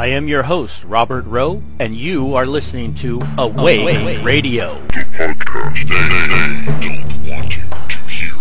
I am your host, Robert Rowe, and you are listening to Awake Radio. The podcast they don't want you to hear.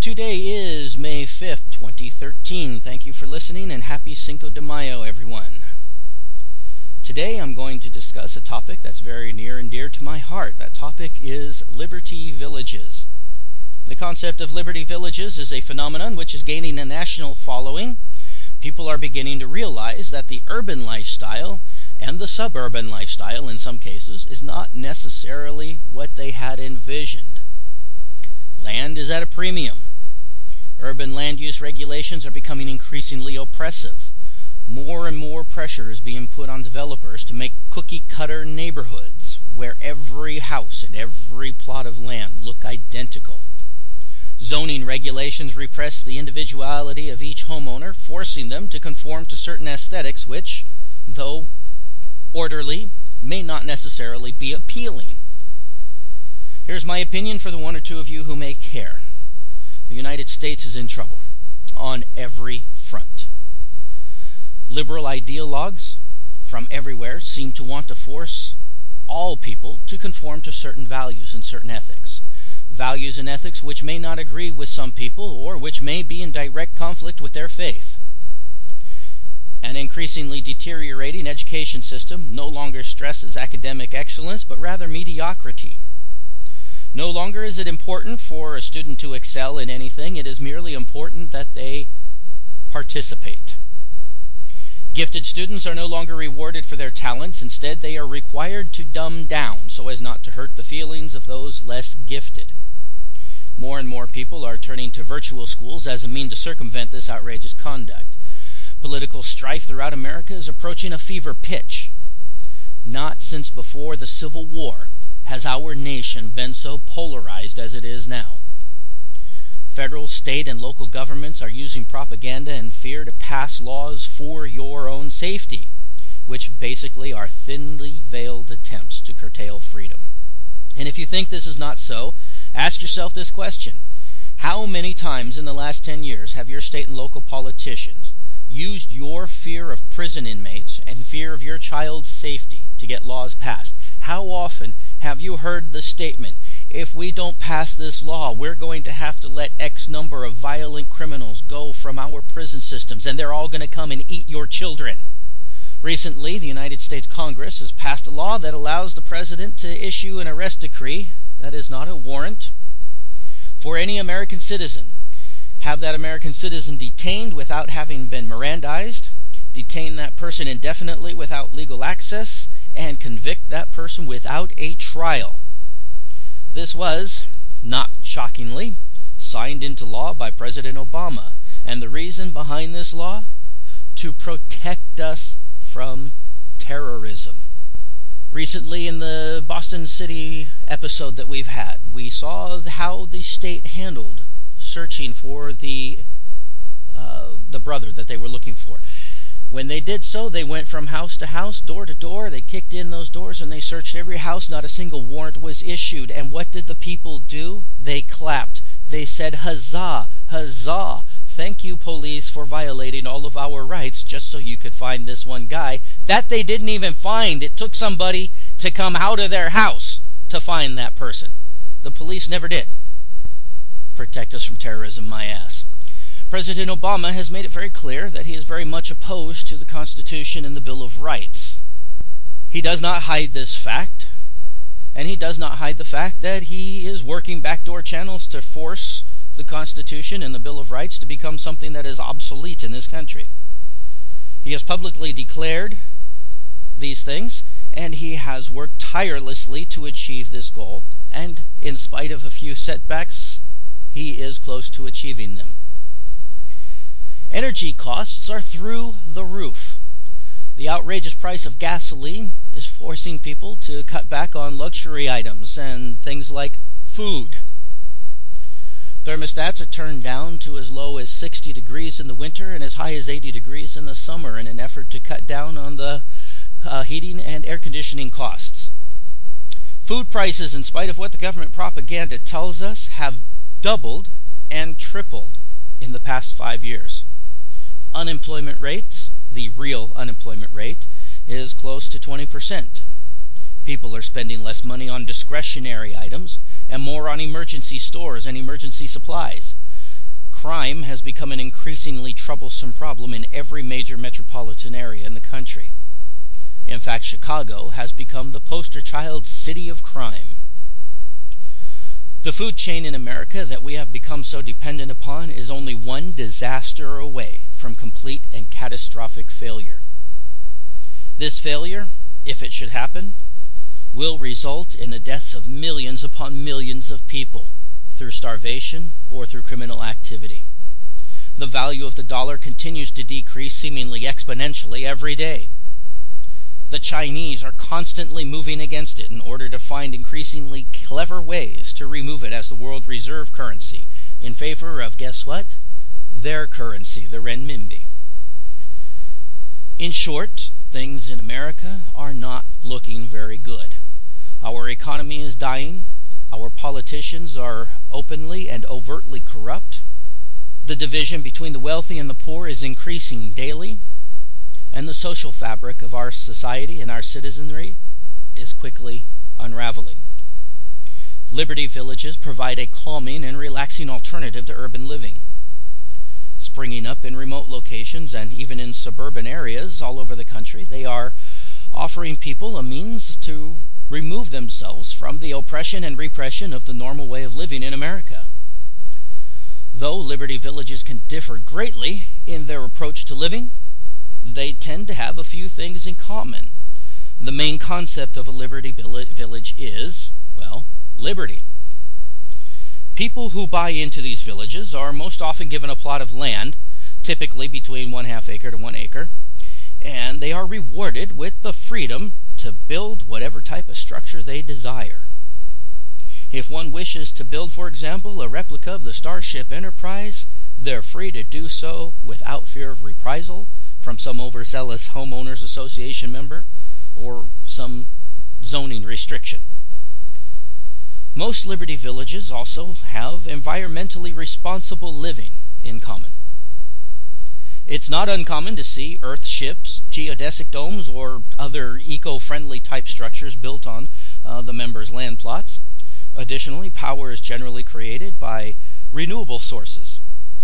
Today is May 5th, 2013. Thank you for listening, and happy Cinco de Mayo, everyone. Today I'm going to discuss a topic that's very near and dear to my heart. That topic is Liberty Villages. The concept of Liberty Villages is a phenomenon which is gaining a national following. People are beginning to realize that the urban lifestyle and the suburban lifestyle, in some cases, is not necessarily what they had envisioned. Land is at a premium. Urban land use regulations are becoming increasingly oppressive. More and more pressure is being put on developers to make cookie-cutter neighborhoods where every house and every plot of land look identical. Zoning regulations repress the individuality of each homeowner, forcing them to conform to certain aesthetics which, though orderly, may not necessarily be appealing. Here's my opinion for the one or two of you who may care. The United States is in trouble on every front. Liberal ideologues from everywhere seem to want to force all people to conform to certain values and certain ethics. Values and ethics which may not agree with some people or which may be in direct conflict with their faith. An increasingly deteriorating education system no longer stresses academic excellence but rather mediocrity. No longer is it important for a student to excel in anything. It is merely important that they participate. Gifted students are no longer rewarded for their talents. Instead, they are required to dumb down so as not to hurt the feelings of those less gifted. More and more people are turning to virtual schools as a means to circumvent this outrageous conduct. Political strife throughout America is approaching a fever pitch. Not since before the Civil War has our nation been so polarized as it is now. Federal, state, and local governments are using propaganda and fear to pass laws for your own safety, which basically are thinly veiled attempts to curtail freedom. And if you think this is not so, ask yourself this question. How many times in the last 10 years have your state and local politicians used your fear of prison inmates and fear of your child's safety to get laws passed? How often have you heard the statement, if we don't pass this law, we're going to have to let X number of violent criminals go from our prison systems, and they're all going to come and eat your children? Recently, the United States Congress has passed a law that allows the president to issue an arrest decree, that is not a warrant, for any American citizen. Have that American citizen detained without having been Mirandized, detain that person indefinitely without legal access, and convict that person without a trial. This was, not shockingly, signed into law by President Obama. And the reason behind this law? To protect us from terrorism. Recently, in the Boston City episode that we've had, we saw how the state handled searching for the brother that they were looking for. When they did so, they went from house to house, door to door. They kicked in those doors and they searched every house. Not a single warrant was issued. And what did the people do? They clapped. They said, "Huzzah, huzzah. Thank you, police, for violating all of our rights just so you could find this one guy that they didn't even find. It took somebody to come out of their house to find that person. The police never did. Protect us from terrorism, my ass." President Obama has made it very clear that he is very much opposed to the Constitution and the Bill of Rights. He does not hide this fact, and he does not hide the fact that he is working backdoor channels to force the Constitution and the Bill of Rights to become something that is obsolete in this country. He has publicly declared these things, and he has worked tirelessly to achieve this goal, and in spite of a few setbacks, he is close to achieving them. Energy costs are through the roof. The outrageous price of gasoline is forcing people to cut back on luxury items and things like food. Thermostats are turned down to as low as 60 degrees in the winter and as high as 80 degrees in the summer in an effort to cut down on the heating and air conditioning costs. Food prices, in spite of what the government propaganda tells us, have doubled and tripled in the past 5 years. Unemployment rates, the real unemployment rate, is close to 20%. People are spending less money on discretionary items and more on emergency stores and emergency supplies. Crime has become an increasingly troublesome problem in every major metropolitan area in the country. In fact, Chicago has become the poster child city of crime. The food chain in America that we have become so dependent upon is only one disaster away from complete and catastrophic failure. This failure, if it should happen, will result in the deaths of millions upon millions of people through starvation or through criminal activity. The value of the dollar continues to decrease seemingly exponentially every day. The Chinese are constantly moving against it in order to find increasingly clever ways to remove it as the world reserve currency in favor of, guess what? Their currency, the renminbi. In short, things in America are not looking very good. Our economy is dying. Our politicians are openly and overtly corrupt. The division between the wealthy and the poor is increasing daily. And the social fabric of our society and our citizenry is quickly unraveling. Liberty villages provide a calming and relaxing alternative to urban living. Springing up in remote locations and even in suburban areas all over the country, they are offering people a means to remove themselves from the oppression and repression of the normal way of living in America. Though Liberty villages can differ greatly in their approach to living, they tend to have a few things in common. The main concept of a Liberty village is, well, liberty. People who buy into these villages are most often given a plot of land, typically between 1/2 acre to 1 acre, and they are rewarded with the freedom to build whatever type of structure they desire. If one wishes to build, for example, a replica of the Starship Enterprise, they're free to do so without fear of reprisal from some overzealous homeowners association member or some zoning restriction. Most Liberty villages also have environmentally responsible living in common. It's not uncommon to see earth ships, geodesic domes, or other eco-friendly type structures built on the members' land plots. Additionally, power is generally created by renewable sources,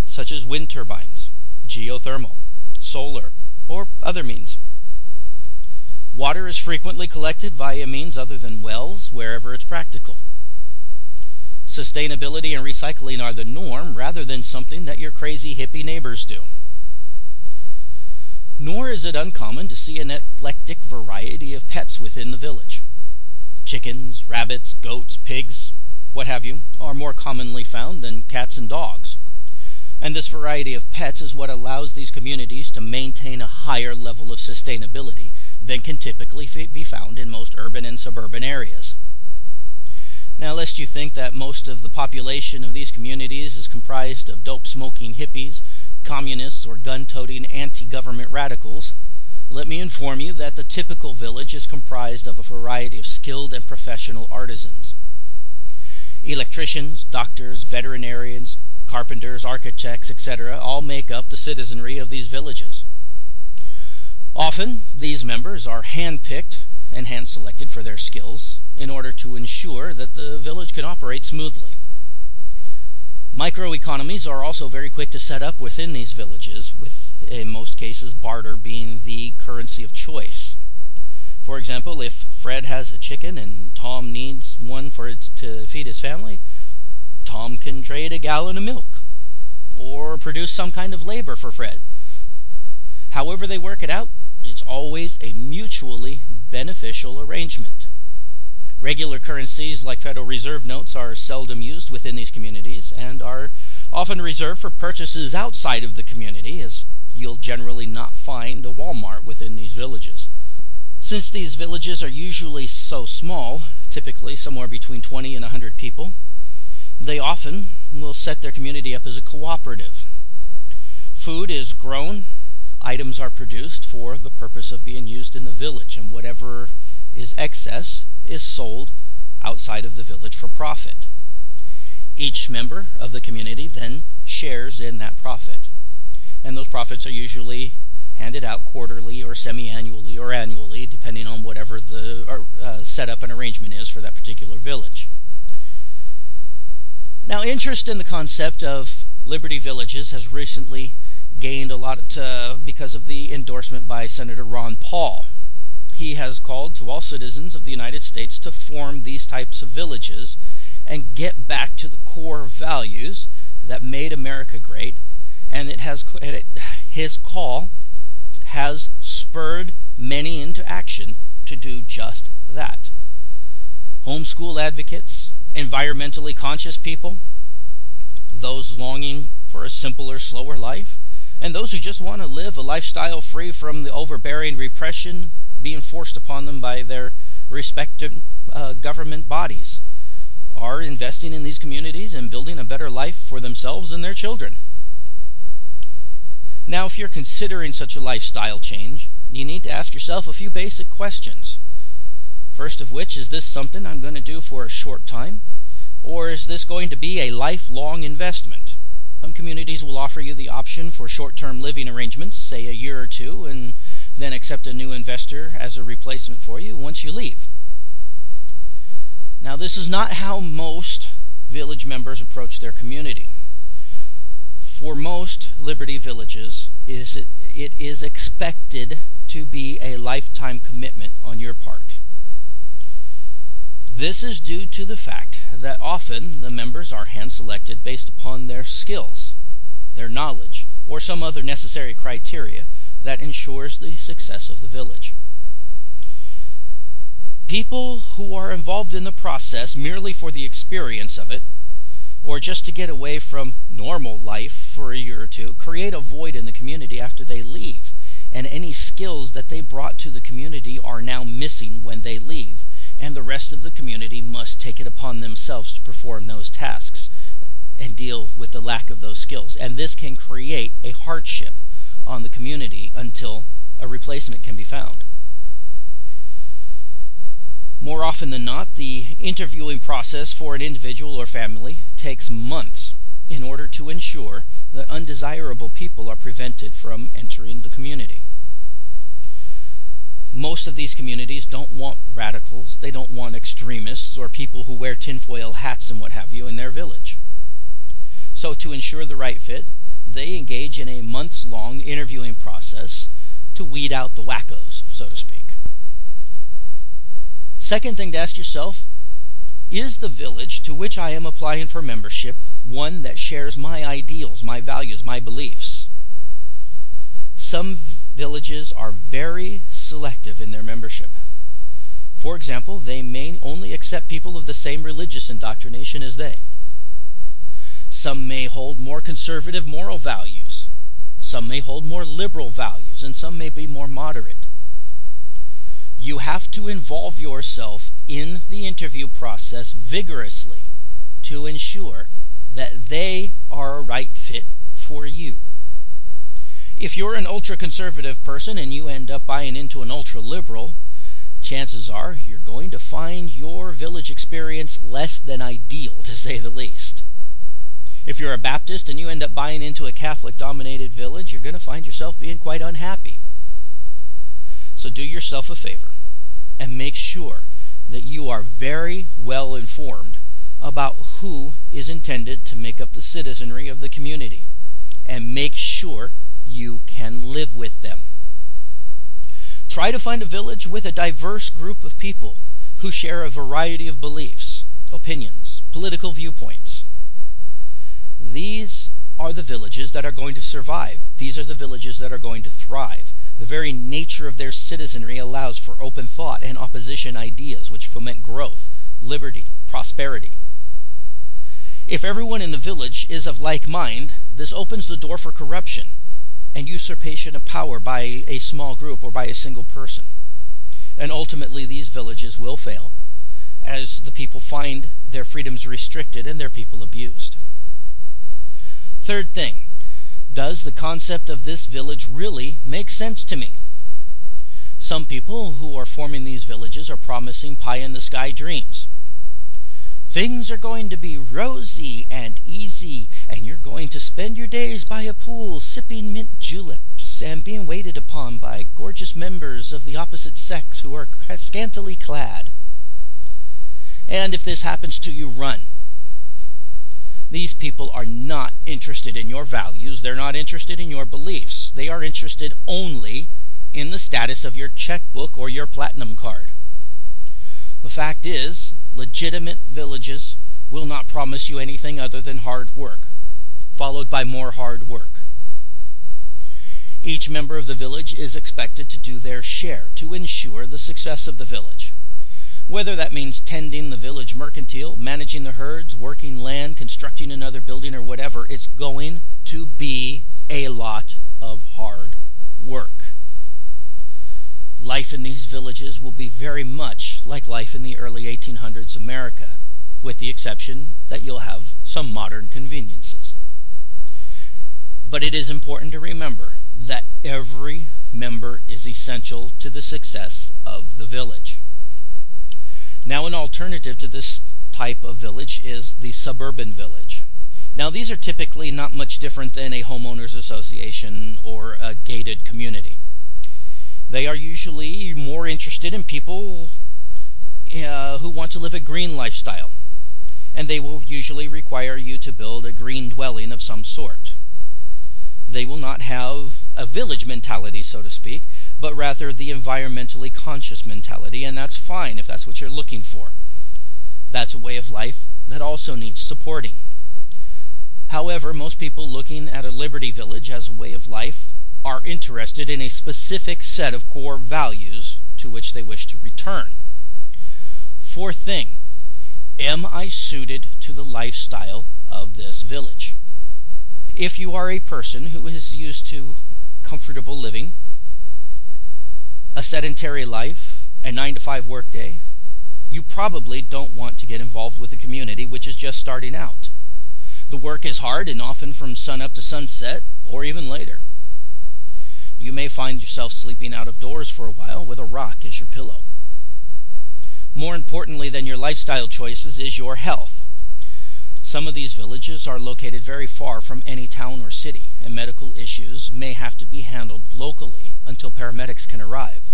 such as wind turbines, geothermal, solar, or other means. Water is frequently collected via means other than wells wherever it's practical. Sustainability and recycling are the norm rather than something that your crazy hippie neighbors do. Nor is it uncommon to see an eclectic variety of pets within the village. Chickens, rabbits, goats, pigs, what have you, are more commonly found than cats and dogs. And this variety of pets is what allows these communities to maintain a higher level of sustainability than can typically be found in most urban and suburban areas. Now, lest you think that most of the population of these communities is comprised of dope-smoking hippies, communists, or gun-toting anti-government radicals, let me inform you that the typical village is comprised of a variety of skilled and professional artisans. Electricians, doctors, veterinarians, carpenters, architects, etc. all make up the citizenry of these villages. Often, these members are hand-picked and hand-selected for their skills in order to ensure that the village can operate smoothly. Microeconomies are also very quick to set up within these villages, with, in most cases, barter being the currency of choice. For example, if Fred has a chicken and Tom needs one to feed his family, Tom can trade a gallon of milk, or produce some kind of labor for Fred. However they work it out, it's always a mutually beneficial arrangement. Regular currencies like Federal Reserve notes are seldom used within these communities and are often reserved for purchases outside of the community, as you'll generally not find a Walmart within these villages. Since these villages are usually so small, typically somewhere between 20 and 100 people, they often will set their community up as a cooperative. Food is grown, items are produced for the purpose of being used in the village, and whatever is excess is sold outside of the village for profit. Each member of the community then shares in that profit, and those profits are usually handed out quarterly or semi-annually or annually, depending on whatever the setup and arrangement is for that particular village. Now, interest in the concept of Liberty Villages has recently gained a lot because of the endorsement by Senator Ron Paul. He has called to all citizens of the United States to form these types of villages and get back to the core values that made America great, and his call has spurred many into action to do just that. Homeschool advocates, environmentally conscious people, those longing for a simpler, slower life, and those who just want to live a lifestyle free from the overbearing repression being forced upon them by their respective government bodies, are investing in these communities and building a better life for themselves and their children. Now, if you're considering such a lifestyle change, you need to ask yourself a few basic questions. First of which, is this something I'm going to do for a short time, or is this going to be a lifelong investment? Some communities will offer you the option for short-term living arrangements, say a year or two, and then accept a new investor as a replacement for you once you leave. Now, this is not how most village members approach their community. For most Liberty Villages, it is expected to be a lifetime commitment on your part. This is due to the fact that often the members are hand-selected based upon their skills, their knowledge, or some other necessary criteria that ensures the success of the village. People who are involved in the process merely for the experience of it, or just to get away from normal life for a year or two, create a void in the community after they leave, and any skills that they brought to the community are now missing when they leave, and the rest of the community must take it upon themselves to perform those tasks and deal with the lack of those skills. And this can create a hardship on the community until a replacement can be found. More often than not, the interviewing process for an individual or family takes months in order to ensure that undesirable people are prevented from entering the community. Most of these communities don't want radicals, they don't want extremists or people who wear tinfoil hats and what have you in their village. So to ensure the right fit, they engage in a months-long interviewing process to weed out the wackos, so to speak. Second thing to ask yourself, is the village to which I am applying for membership one that shares my ideals, my values, my beliefs? Some villages are very selective in their membership. For example, they may only accept people of the same religious indoctrination as they. Some may hold more conservative moral values. Some may hold more liberal values, and some may be more moderate. You have to involve yourself in the interview process vigorously to ensure that they are a right fit for you. If you're an ultra-conservative person and you end up buying into an ultra-liberal, chances are you're going to find your village experience less than ideal, to say the least. If you're a Baptist and you end up buying into a Catholic-dominated village, you're going to find yourself being quite unhappy. So do yourself a favor and make sure that you are very well informed about who is intended to make up the citizenry of the community, and make sure you can live with them. Try to find a village with a diverse group of people who share a variety of beliefs, opinions, political viewpoints. These are the villages that are going to survive. These are the villages that are going to thrive. The very nature of their citizenry allows for open thought and opposition ideas which foment growth, liberty, prosperity. If everyone in the village is of like mind, this opens the door for corruption and usurpation of power by a small group or by a single person. And ultimately these villages will fail, as the people find their freedoms restricted and their people abused. Third thing, does the concept of this village really make sense to me? Some people who are forming these villages are promising pie-in-the-sky dreams. Things are going to be rosy and easy, and you're going to spend your days by a pool sipping mint juleps and being waited upon by gorgeous members of the opposite sex who are scantily clad. And if this happens to you, run. These people are not interested in your values. They're not interested in your beliefs. They are interested only in the status of your checkbook or your platinum card. The fact is, legitimate villages will not promise you anything other than hard work, followed by more hard work. Each member of the village is expected to do their share to ensure the success of the village. Whether that means tending the village mercantile, managing the herds, working land, constructing another building, or whatever, it's going to be a lot of hard work. Life in these villages will be very much like life in the early 1800s America, with the exception that you'll have some modern conveniences. But it is important to remember that every member is essential to the success of the village. Now, an alternative to this type of village is the suburban village. Now, these are typically not much different than a homeowners association or a gated community. They are usually more interested in people who want to live a green lifestyle, and they will usually require you to build a green dwelling of some sort. They will not have a village mentality, so to speak, but rather the environmentally conscious mentality, and that's fine if that's what you're looking for. That's a way of life that also needs supporting. However, most people looking at a Liberty Village as a way of life are interested in a specific set of core values to which they wish to return. Fourth thing, am I suited to the lifestyle of this village? If you are a person who is used to comfortable living, a sedentary life, a 9-to-5 workday, you probably don't want to get involved with a community which is just starting out. The work is hard and often from sunup to sunset, or even later. You may find yourself sleeping out of doors for a while with a rock as your pillow. More importantly than your lifestyle choices is your health. Some of these villages are located very far from any town or city, and medical issues may have to be handled locally until paramedics can arrive.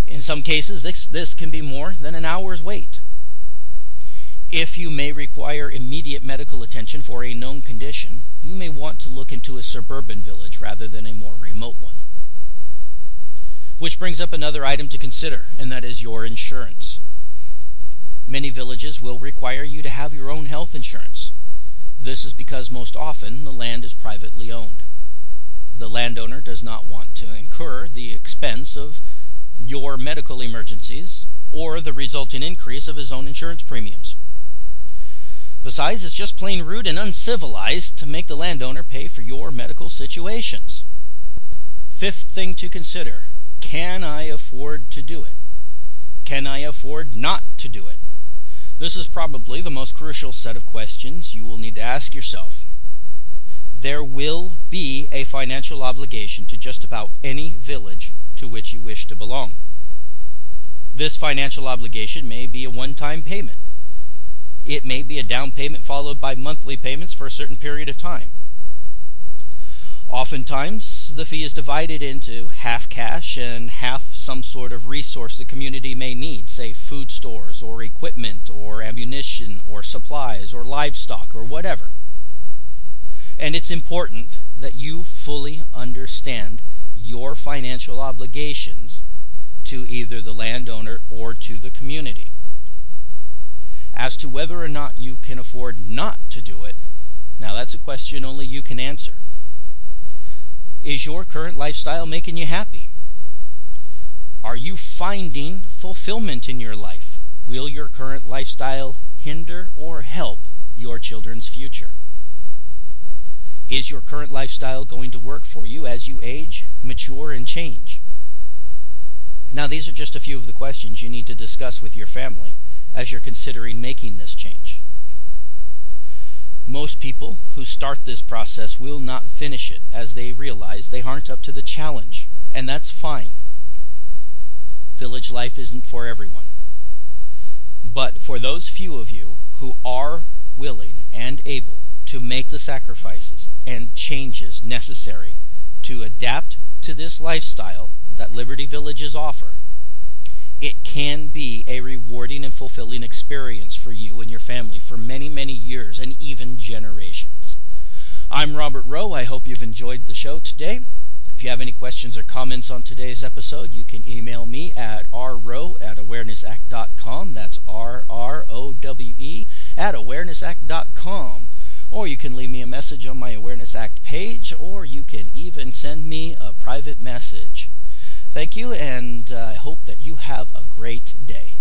In some cases, this can be more than an hour's wait. If you may require immediate medical attention for a known condition, you may want to look into a suburban village rather than a more remote one. Which brings up another item to consider, and that is your insurance. Many villages will require you to have your own health insurance. This is because most often the land is privately owned. The landowner does not want to incur the expense of your medical emergencies or the resulting increase of his own insurance premiums. Besides, it's just plain rude and uncivilized to make the landowner pay for your medical situations. Fifth thing to consider, can I afford to do it? Can I afford not to do it? This is probably the most crucial set of questions you will need to ask yourself. There will be a financial obligation to just about any village to which you wish to belong. This financial obligation may be a one-time payment. It may be a down payment followed by monthly payments for a certain period of time. Oftentimes, the fee is divided into half cash and half some sort of resource the community may need, say food stores or equipment or ammunition or supplies or livestock or whatever. And it's important that you fully understand your financial obligations to either the landowner or to the community. As to whether or not you can afford not to do it, that's a question only you can answer. Is your current lifestyle making you happy? Are you finding fulfillment in your life? Will your current lifestyle hinder or help your children's future? Is your current lifestyle going to work for you as you age, mature, and change? Now, these are just a few of the questions you need to discuss with your family as you're considering making this change. Most people who start this process will not finish it as they realize they aren't up to the challenge, and that's fine. Village life isn't for everyone. But for those few of you who are willing and able to make the sacrifices and changes necessary to adapt to this lifestyle that Liberty Villages offer, it can be a rewarding and fulfilling experience for you and your family for many, many years and even generations. I'm Robert Rowe. I hope you've enjoyed the show today. If you have any questions or comments on today's episode, you can email me at rrowe@awarenessact.com. That's RROWE @awarenessact.com. Or you can leave me a message on my Awareness Act page, or you can even send me a private message. Thank you, and I hope that you have a great day.